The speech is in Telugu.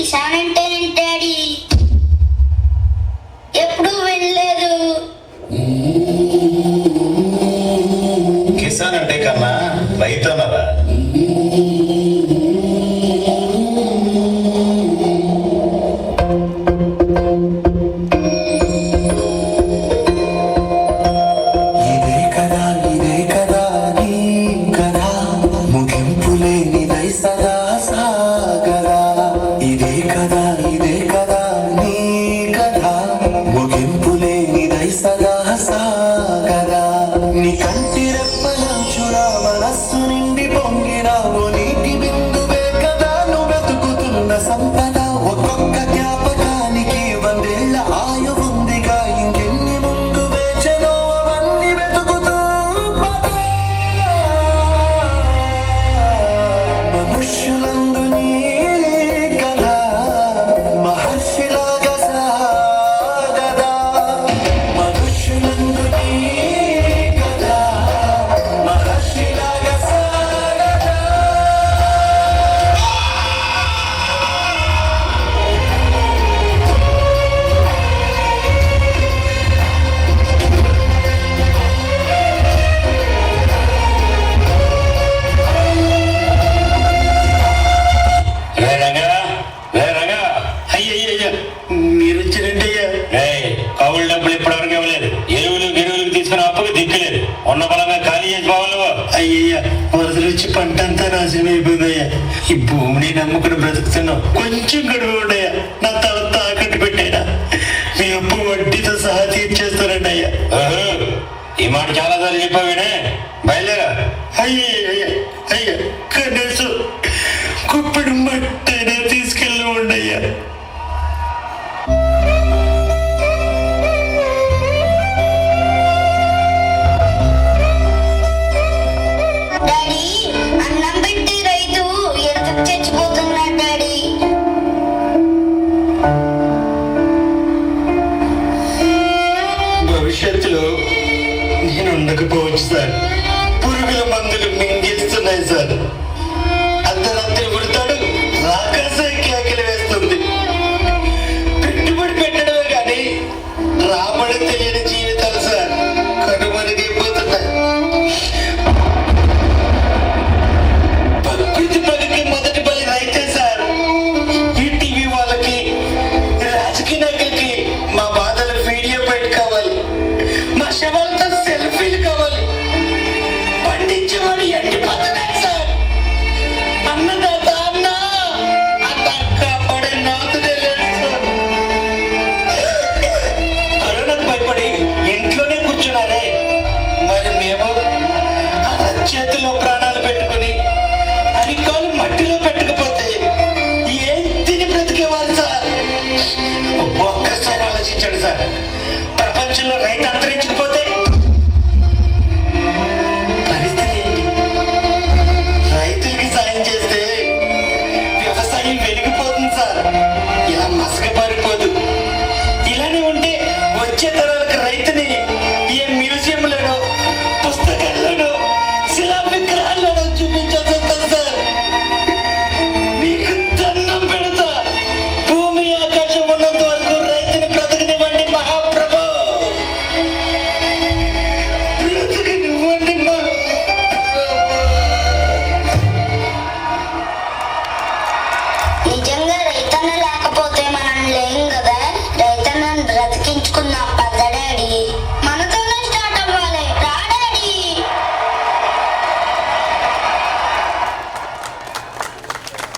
కిసాన్ అంటే ఏంటి? ఎప్పుడు వెళ్ళలేదు. కిసాన్ అంటే కన్నా రైతు అన్నారా? సంపద ఒక్కొక్క జ్ఞాపకానికి వందేళ్ల ఆయు ఉందిగా, ఇంకెన్ని ముందు వేచనో అవన్నీ వెతుకుతూ మనుష్యులందు నీ కథ మహర్షిలాగా సాగదా, మనుష్యులందు నీ కథ మహర్షిలాగా సాగదా. మీరు వచ్చినట్టయ్యా. కౌలు డబ్బులు ఇప్పటివరకు ఇవ్వలేదు. ఎరువులకు తీసుకుని అప్పుకు దిక్కులేదు. ఉన్న బలంగా ఖాళీ చేసి పోవాలి. అయ్యయ్యా, వరదలు వచ్చి పంట అంతా నాశనం అయిపోయిందయ్యా. ఈ భూమిని నమ్ముకుని బ్రతుకుతున్నాం. కొంచెం గడువు ఉండయ్యా. నా తల తాకట్టు పెట్టాయా. మీ అప్పు వడ్డీతో సహా తీర్చేస్తారండి అయ్యా. ఈ మాట చాలా సార్లు చెప్పావేనే. బయలుదేరా. అయ్యా కనీసం కుప్పిడి మట్టైనా తీసుకెళ్ళి ఉండయ్యా.